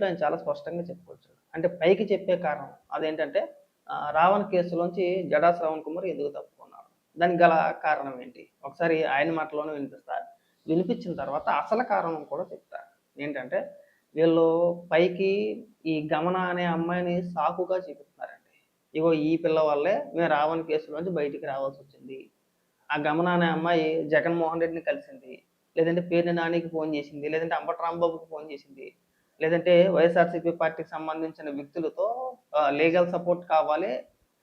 ఆయన చాలా స్పష్టంగా చెప్పుకోవచ్చు. అంటే పైకి చెప్పే కారణం అదేంటంటే రావణ్ కేసులోంచి జడా శ్రవణ్ కుమార్ ఎందుకు తప్పుకున్నాడు? దానికి గల కారణం ఏంటి? ఒకసారి ఆయన మాటలోనే వినిపిస్తా. వినిపించిన తర్వాత అసలు కారణం కూడా చెప్తా. ఏంటంటే వీళ్ళు పైకి ఈ గమన అనే అమ్మాయిని సాకుగా చూపిస్తున్నారండి. ఇగో ఈ పిల్ల వల్లే మేము రావణ్ కేసులోంచి బయటికి రావాల్సొచ్చింది. ఆ గమన అనే అమ్మాయి జగన్మోహన్ రెడ్డిని కలిసింది. లేదంటే పేర్ని నానికి ఫోన్ చేసింది. లేదంటే అంబటి రాంబాబుకి ఫోన్ చేసింది. లేదంటే వైఎస్ఆర్‌సీపీ పార్టీకి సంబంధించిన వ్యక్తులతో లీగల్ సపోర్ట్ కావాలి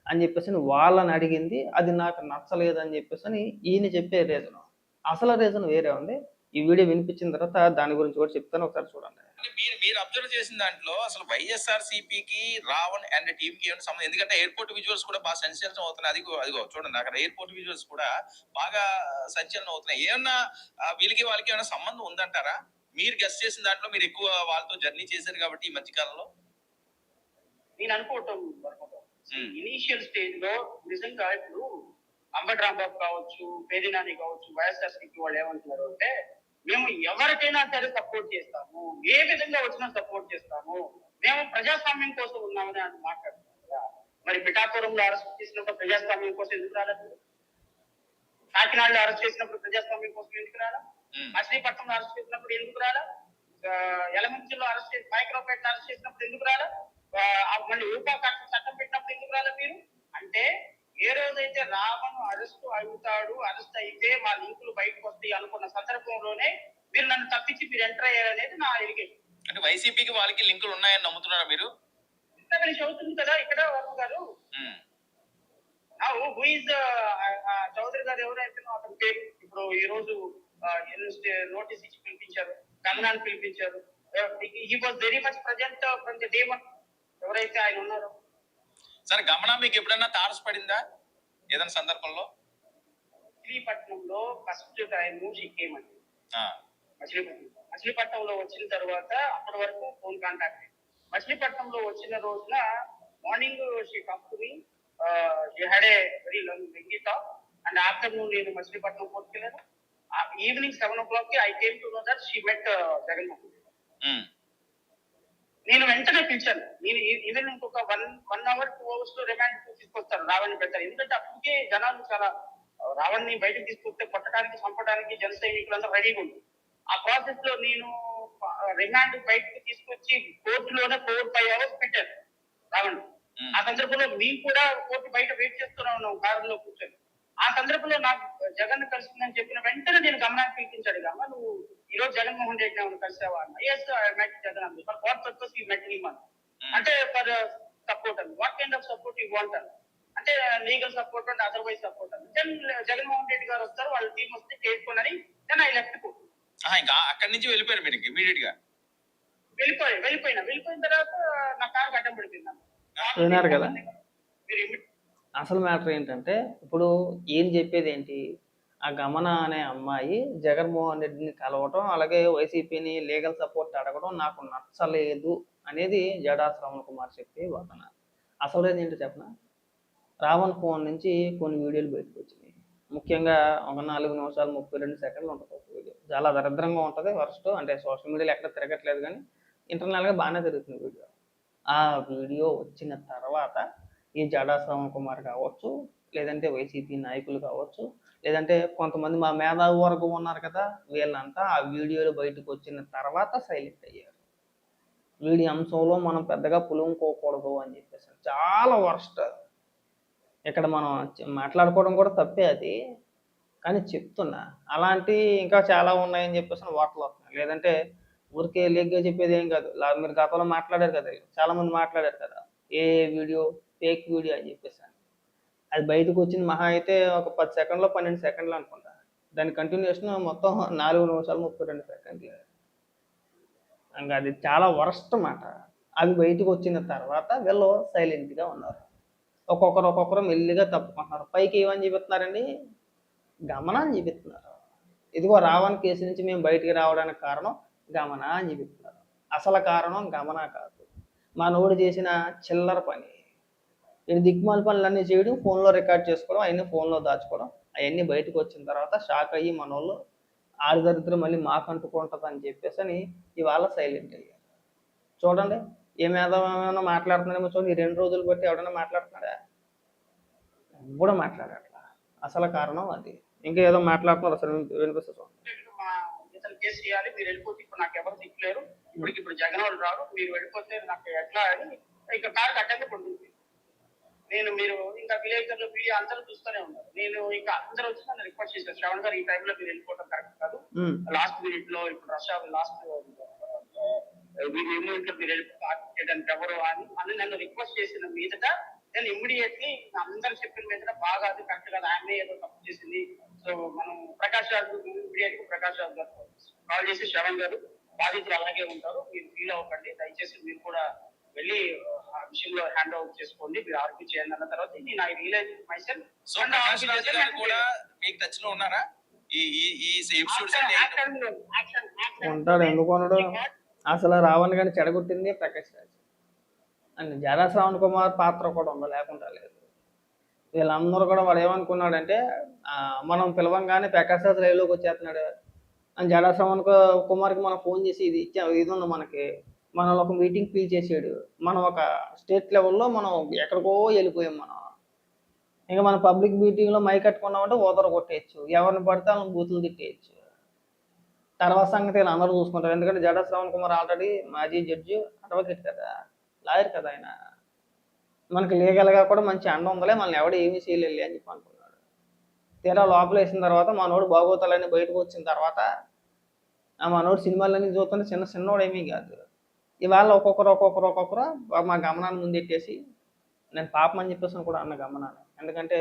అని చెప్పేసని వాళ్ళని అడిగింది. అది నాకు నచ్చలేదని చెప్పేసని ఈయన చెప్పే రీజను. అసలు రీజన్ వేరే ఉంది. ఈ వీడియో వినిపించిన తర్వాత దాని గురించి కూడా చెప్తాను. ఒకసారి చూడండి. మీరు మీరు అబ్జర్వ్ చేసిన దాంట్లో అసలు వైఎస్ఆర్సీపీకి రావణ్ అండ్ టీమ్ కి ఏమైనా సంబంధం? ఎందుకంటే ఎయిర్పోర్ట్ విజువల్స్ కూడా బాగా సంచలనం అవుతున్నాయి. అదిగో చూడండి అక్కడ ఎయిర్పోర్ట్ విజువల్స్ కూడా బాగా సంచలనం అవుతున్నాయి. ఏమన్నా వీళ్ళకి వాళ్ళకి ఏమైనా సంబంధం ఉందంటారా? మీరు గెస్ట్ చేసిన దాంట్లో మీరు ఎక్కువ వాళ్ళతో జర్నీ చేశారు కాబట్టి ఈ మధ్య కాలంలో నేను అనుకోవటం ఇనీషియల్ స్టేజ్ లో నిజంగా ఇప్పుడు అంబటి రాంబాబు కావచ్చు, పేదినాని కావచ్చు, వైఎస్ఆర్సీపీ వాళ్ళు ఏమంటున్నారు అంటే మేము ఎవరికైనా సరే సపోర్ట్ చేస్తాము, ఏ విధంగా వచ్చినా సపోర్ట్ చేస్తాము, మేము ప్రజాస్వామ్యం కోసం ఉన్నామని అని మాట్లాడుతున్నారు కదా. మరి పిఠాపురంలో అరెస్ట్ చేసినప్పుడు ప్రజాస్వామ్యం కోసం ఎందుకు రాలేదు? కాకినాడలో అరెస్ట్ చేసినప్పుడు ప్రజాస్వామ్యం కోసం ఎందుకు రాలా? మచిలీపట్నంలో అరెస్ట్ చేసినప్పుడు ఎందుకు రాలా? యలమంచిలో అరెస్ట్ చేసి మైక్రోపేటలో అరెస్ట్ చేసినప్పుడు ఎందుకు రాలా? మళ్ళీ ఊపా చట్టం పెట్టినప్పుడు ఎందుకు రాలా మీరు? అంటే ఏ రోజైతే రావణ్ అరెస్ట్ అవుతాడు, అరెస్ట్ అయితే మా లింకులు బయటకు వస్తాయి అనుకున్న సందర్భంలోనే మీరు నన్ను తప్పించి మీరు ఎంటర్ అయ్యారనేది నా ఎలిగేషన్. అంటే వైసీపీకి వాళ్ళకి లింకులు ఉన్నాయని నమ్ముతున్నారా మీరు? ఇంత కలిసి అవుతుంది కదా ఇక్కడ వర్మ గారు. చౌదరి గారు ఎవరైతే అతని పేరు ఇప్పుడు ఈ రోజు నోటీస్ ఇచ్చి పిలిపించారు, గమనాన్ని పిలిపించారు. He was very much present from the day one ఎవరైతే ఆయన ఉన్నారో. సరే, గమనం మీకు ఎప్పుడన్నా తారసపడిందా ఏదైనా సందర్భంలో? మచిలీపట్నంలో ఫస్ట్ టైం షిక్కేమండి. మచిలీపట్నంలో వచ్చిన తర్వాత అప్పటి వరకు ఫోన్ కాంటాక్ట్. మచిలీపట్నంలో వచ్చిన రోజున morning she come to me, she had a very lengthy talk and afternoon నేను మచిలీపట్నం కోర్టుకి వెళ్ళాను. Evening 7 o'clock I came to know that she met Jaganmohan. నేను వెంటనే పిలిచాను. నేను ఈవెన్ ఇంకొక 1 hour 2 hours లో రిమాండ్ తీసుకొస్తారు, రావణ్ని పెడతారు. ఎందుకంటే అప్పటికే జనాలు చాలా రావణ్ని బయటకు తీసుకొస్తే కొట్టడానికి చంపడానికి జన సైనికులంతా రెడీగా ఉంది. ఆ ప్రాసెస్ లో నేను రిమాండ్ బయటకు తీసుకొచ్చి కోర్టులోనే 4-5 hours పెట్టాను రావణ్. ఆ సందర్భంలో మేము కూడా కోర్టు బయట వెయిట్ చేస్తూనే ఉన్నాం కారులో కూర్చొని. ఆ సందర్భంలో నాకు జగన్ కలిసిందని చెప్పిన వెంటనే నేను గమనాన్ని పిలిపించాడు. అమ్మ నువ్వు ఈ రోజు జగన్మోహన్ రెడ్డి ఏమైనా కలిసావా అన్న. ఎస్ ఐ మెట్ జగన్ అన్న. For what purpose you met him అన్న. అంటే ఫర్ సపోర్ట్ అన్న. What kind of support you want అన్న. అంటే లీగల్ సపోర్ట్ అంటే అదర్వైజ్ సపోర్ట్ అన్న. దెన్ జగన్మోహన్ రెడ్డి గారు వస్తారు, వాళ్ళ టీం వస్తే చేసుకోనని దెన్ ఐ లెఫ్ట్ కోర్ట్. ఇంకా అక్కడి నుంచి వెళ్ళిపోయారు మీరు ఇమీడియట్ గా? వెళ్ళిపోయిన తర్వాత నా కారు అడ్డం పడిపోయింది. విన్నారు కదా. అసలు మ్యాటర్ ఏంటంటే ఇప్పుడు ఏం చెప్పేది ఏంటి, ఆ గమన అనే అమ్మాయి జగన్మోహన్ రెడ్డిని కలవటం, అలాగే వైసీపీని లీగల్ సపోర్ట్ అడగడం నాకు నచ్చలేదు అనేది జడా శ్రవణ్ కుమార్ చెప్పే వాదన. అసలు ఏంటో చెప్పనా, రావణ్ ఫోన్ నుంచి కొన్ని వీడియోలు బయటకు వచ్చినాయి. ముఖ్యంగా ఒక 4 నిమిషాలు 32 సెకండ్లు ఉంటుంది ఒక వీడియో. చాలా దరిద్రంగా ఉంటుంది, వరస్ట్. అంటే సోషల్ మీడియాలో ఎక్కడ తిరగట్లేదు కానీ ఇంటర్నల్గా బాగానే తిరుగుతుంది వీడియో. ఆ వీడియో వచ్చిన తర్వాత ఈ జడా శ్రవణ్ కుమార్ కావచ్చు, లేదంటే వైసీపీ నాయకులు కావచ్చు, లేదంటే కొంతమంది మా మేధావి వర్గం ఉన్నారు కదా, వీళ్ళంతా ఆ వీడియోలు బయటకు వచ్చిన తర్వాత సైలెంట్ అయ్యారు. వీడి అంశంలో మనం పెద్దగా పులుముకోకూడదు అని చెప్పేసి చాలా వర్స్ట్. ఇక్కడ మనం మాట్లాడుకోవడం కూడా తప్పే అది, కానీ చెప్తున్నా అలాంటి ఇంకా చాలా ఉన్నాయని చెప్పేసి వార్తలు వస్తున్నాయి. లేదంటే ఊరికే లేగ్గా చెప్పేది ఏం కాదు. మీరు గతంలో మాట్లాడారు కదా, చాలామంది మాట్లాడారు కదా, ఏ వీడియో ఫేక్ వీడియో అని చెప్పేసి. అది బయటకు వచ్చింది మహా అయితే ఒక 10 సెకండ్లో 12 సెకండ్లు అనుకుంటా. దాని కంటిన్యూషన్ మొత్తం 4 నిమిషాలు 32 సెకండ్లు. ఇంకా అది చాలా వరస్ట్ మాట. అవి బయటకు వచ్చిన తర్వాత వీళ్ళు సైలెంట్గా ఉన్నారు. ఒక్కొక్కరు మెల్లిగా తప్పుకుంటున్నారు. పైకి ఏమని చెబుతున్నారండి, గమన అని చెబుతున్నారు. ఇదిగో రావణ్ కేసు నుంచి మేము బయటికి రావడానికి కారణం గమన అని చెబుతున్నారు. అసలు కారణం గమన కాదు, మా నోడు చేసిన చిల్లర పని. ఇది దిక్కుమాల పనులన్నీ చేయడం, ఫోన్లో రికార్డ్ చేసుకోవడం, అవన్నీ ఫోన్లో దాచుకోవడం. అవన్నీ బయటకు వచ్చిన తర్వాత షాక్ అయ్యి మనోళ్ళు ఆడిదరిద్రం మళ్ళీ మాకు అంటుకుంటుంది అని చెప్పేసి అని ఇవాళ సైలెంట్ అయ్యారు. చూడండి ఏ ఏమైనా మాట్లాడుతున్నాడేమో చూడండి. ఈ 2 రోజులు బట్టి ఎవడైనా మాట్లాడుతున్నాడా? కూడా మాట్లాడట్లా. అసలు కారణం అది. ఇంకా ఏదో మాట్లాడుతున్నారు అసలు వినిపిస్తుంది చూడండి. మా ఇతను కేసు చేయాలి, మీరు వెళ్ళిపోతే ఇప్పుడు నాకు ఎవరు దిక్కులేరు, ఇప్పుడు జగన్ వాళ్ళు రారు, మీరు వెళ్ళిపోతే నాకు ఎట్లా అని ఇంకా కారు కట్టండి ఉంటుంది. మీరు ఇంకా విలేకరులు మీడియా అందరూ చూస్తూనే ఉన్నారు. నేను ఇంకా అందరూ వచ్చి నన్ను రిక్వెస్ట్ చేశారు, శ్రవణ్ గారు ఈ టైంలో మీరు వెళ్ళిపోవడం కరెక్ట్ కాదు, లాస్ట్ మినిట్ లో ఇప్పుడు రష్యా లాస్ట్ మీరు వెళ్ళిపోతానికి ఎవరు అని నన్ను రిక్వెస్ట్ చేసిన మీదట నేను ఇమ్మీడియట్లీ అందరు చెప్పిన మీద బాగా అది కరెక్ట్ కాదు, ఆమె ఏదో తప్పు చేసింది. సో మనం ప్రకాష్ రాజు ఇమ్మీడియట్ గా ప్రకాష్ రాజు గారు కాల్ చేసి, శ్రవణ్ గారు బాధితులు అలాగే ఉంటారు, మీరు ఫీల్ అవ్వకండి, దయచేసి మీరు కూడా వెళ్ళి ఆ విషయంలో హ్యాండ్ ఓవర్ చేసుకోండి, మీరు ఆర్గ్యూ చేయండి అన్న తర్వాత నేను I realize myself. So Prakash Raju గారు కూడా మీకు టచ్ లో ఉన్నారా? ఈ ఈ ఈ ఎపిసోడ్స్ ఉంటాడు, ఎందుకు ఉన్నాడు? అసలు రావణ్ గారిని చెడగొట్టింది ప్రకాష్ రాజ్ అండ్ జడా శ్రావణ్ కుమార్ పాత్ర కూడా ఉందా, లేకుండా లేదు. వీళ్ళందరూ కూడా వాడు ఏమనుకున్నాడంటే మనం పిలవంగానే ప్రకాష్ రాజ్ లైవ్లోకి వచ్చేస్తున్నాడు అని జడా శ్రావణ్ కుమార్కి మనం ఫోన్ చేసి ఇది ఇచ్చా, ఇది ఉంది మనకి, మనల్ని ఒక మీటింగ్ ఫీల్ చేసాడు, మనం ఒక స్టేట్ లెవెల్లో మనం ఎక్కడికో వెళ్ళిపోయాం. మనం ఇంకా మన పబ్లిక్ మీటింగ్లో మై కట్టుకున్నామంటే ఓదర కొట్టేయచ్చు, ఎవరిని పడితే వాళ్ళని బూతులు తిట్టేయచ్చు. తర్వాత సంగతి వీళ్ళు అందరూ చూసుకుంటారు. ఎందుకంటే జడా శ్రావణ్ కుమార్ ఆల్రెడీ మాజీ జడ్జి, అడ్వకేట్ కదా, లాయర్ కదా ఆయన. మనకి లీగల్గా కూడా మంచి అండ ఉందలే, మనల్ని ఎవడు ఏమీ చేయలేదు అని చెప్పి అనుకున్నాడు. తీరా లోపల వేసిన తర్వాత మనోడు బాగోతాలని బయటకు వచ్చిన తర్వాత మనోడు సినిమాలన్నీ చూస్తుంటే చిన్నోడు ఏమీ కాదు. ఇవాళ ఒక్కొక్కరు మా గమనాన్ని ముందెట్టేసి, నేను పాపం అని చెప్పేసి కూడా అన్న గమనాన్ని. ఎందుకంటే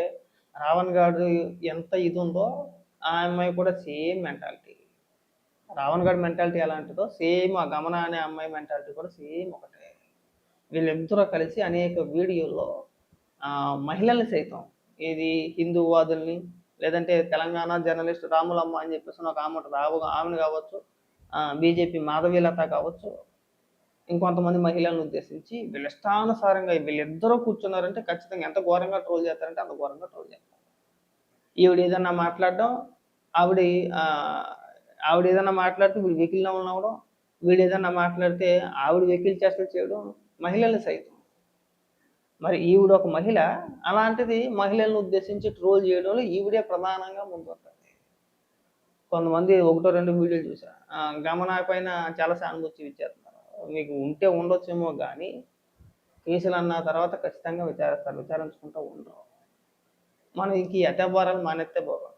రావణ్ గారు ఎంత ఇది ఉందో ఆ అమ్మాయి కూడా సేమ్ మెంటాలిటీ. రావణ్ గారి మెంటాలిటీ ఎలా ఉంటుందో సేమ్ ఆ గమన అనే అమ్మాయి మెంటాలిటీ కూడా సేమ్ ఒకటే. వీళ్ళిద్దరూ కలిసి అనేక వీడియోల్లో మహిళల్ని సైతం, ఇది హిందూవాదుల్ని, లేదంటే తెలంగాణ జర్నలిస్ట్ రాములమ్మ అని చెప్పేసి ఒక ఆమెను కావచ్చు, బీజేపీ మాధవీలత కావచ్చు, ఇంకొంతమంది మహిళలను ఉద్దేశించి వీళ్ళ ఇష్టానుసారంగా వీళ్ళిద్దరూ కూర్చున్నారంటే ఖచ్చితంగా ఎంత ఘోరంగా ట్రోల్ చేస్తారంటే అంత ఘోరంగా ట్రోల్ చేస్తారు. ఈవిడ ఏదన్నా మాట్లాడడం, ఆవిడ ఏదన్నా మాట్లాడితే వీడు వెకిల్ నవ్వులు నవ్వడం, వీడు ఏదన్నా మాట్లాడితే ఆవిడ వెకిల్ చేష్టలు చేయడం, మహిళలు సైతం. మరి ఈవిడ ఒక మహిళ, అలాంటిది మహిళలను ఉద్దేశించి ట్రోల్ చేయడంలో ఈవిడే ప్రధానంగా ముందుంటుంది. కొంతమంది 1-2 వీడియోలు చూసా, గమన పైన చాలా సానుభూతి ఇచ్చేస్తున్నారు. మీకు ఉంటే ఉండొచ్చేమో కానీ కేసులు అన్న తర్వాత ఖచ్చితంగా విచారిస్తారు, విచారించుకుంటూ ఉండరు. మనం ఇంక ఈ అత్యాభారాలు మానేస్తే బాగుంటుంది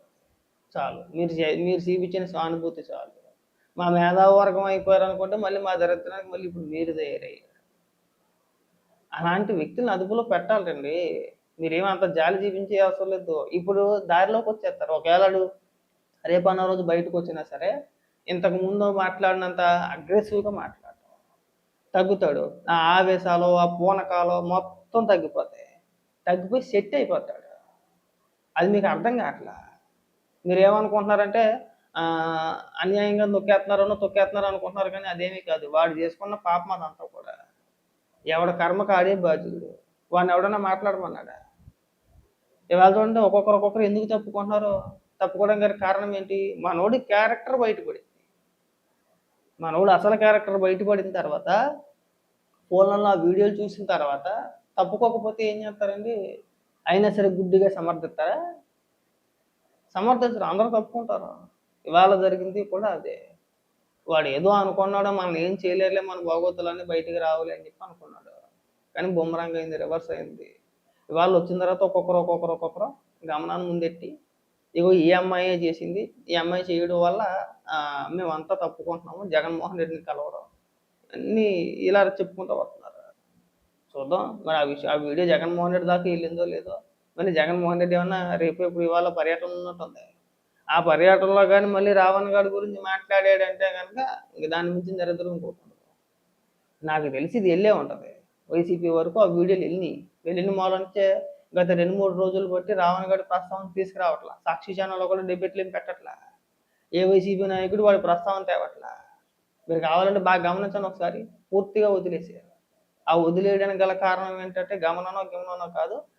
చాలు. మీరు చూపించిన సానుభూతి చాలు. మా మేధావి వర్గం అయిపోయారు అనుకుంటే మళ్ళీ మా దరిద్రానికి మళ్ళీ ఇప్పుడు మీరు తయారయ్యారు. అలాంటి వ్యక్తులను అదుపులో పెట్టాలండి. మీరేమంత జాలి చూపించే అవసరం లేదు. ఇప్పుడు దారిలోకి వచ్చేస్తారు. ఒకవేళ రేపు అన్న రోజు బయటకు వచ్చినా సరే ఇంతకు ముందు మాట్లాడినంత అగ్రెసివ్గా మాట్లాడటం తగ్గుతాడు. ఆ ఆవేశాలు, ఆ పూనకాలు మొత్తం తగ్గిపోతాయి. తగ్గిపోయి సెట్ అయిపోతాడు. అది మీకు అర్థం కావట్లా. మీరు ఏమనుకుంటున్నారంటే అన్యాయంగా తొక్కేస్తున్నారు అనుకుంటున్నారు, కానీ అదేమీ కాదు. వాడు చేసుకున్న పాపం అదంతా కూడా. ఎవడ కర్మకు ఆడే బాధ్యుడు. వాడిని ఎవడన్నా మాట్లాడమన్నాడా? ఇవాళ చూడండి ఒక్కొక్కరు ఎందుకు తప్పుకుంటున్నారు? తప్పుకోవడం గారి కారణం ఏంటి? మనోడి క్యారెక్టర్ బయటపడింది. మనోడు అసలు క్యారెక్టర్ బయటపడిన తర్వాత ఫోన్లలో ఆ వీడియోలు చూసిన తర్వాత తప్పుకోకపోతే ఏం చేస్తారండి? అయినా సరే గుడ్డిగా సమర్థిస్తారా? సమర్థించరు, అందరూ తప్పుకుంటారు. ఇవాళ జరిగింది కూడా అదే. వాడు ఏదో అనుకున్నాడు, మనం ఏం చేయలేరులే, మన బాగోతులన్నీ బయటికి రావాలి అని చెప్పి అనుకున్నాడు. కానీ బొమ్మరంగా అయింది, రివర్స్ అయింది. ఇవాళ వచ్చిన తర్వాత ఒక్కొక్కరు గమనాన్ని ముందెట్టి, ఇగో ఈ అమ్మాయి చేసింది, ఈ అమ్మాయి చేయడం వల్ల మేమంతా తప్పుకుంటున్నాము, జగన్మోహన్ రెడ్డిని కలవడం అన్నీ ఇలా చెప్పుకుంటూ వస్తున్నారు. చూద్దాం మరి ఆ వీడియో జగన్మోహన్ రెడ్డి దాకా వెళ్ళిందో లేదో. మరి జగన్మోహన్ రెడ్డి ఏమన్నా రేపు ఇప్పుడు ఇవాళ పర్యటన ఉన్నట్టుంది. ఆ పర్యటనలో కానీ మళ్ళీ రావణ్ గారి గురించి మాట్లాడాడంటే కనుక ఇంక దాని మించిన దరిద్రం ఇంకోటి ఉండదు. నాకు తెలిసి ఇది వెళ్ళే ఉంటుంది. వైసీపీ వరకు ఆ వీడియోలు వెళ్ళిన మూలంటే గత 2-3 రోజులు బట్టి రావణ్ గారి ప్రస్తావన తీసుకురావట్లా. సాక్షి ఛానల్లో కూడా డిబేట్లు ఏం పెట్టట్లా. ఏ వైసీపీ నాయకుడు వాడి ప్రస్తావన తేవట్లా. మీరు కావాలంటే బాగా గమనించండి ఒకసారి. పూర్తిగా వదిలేసారు. ఆ వదిలేయడానికి గల కారణం ఏంటంటే గమననో కాదు,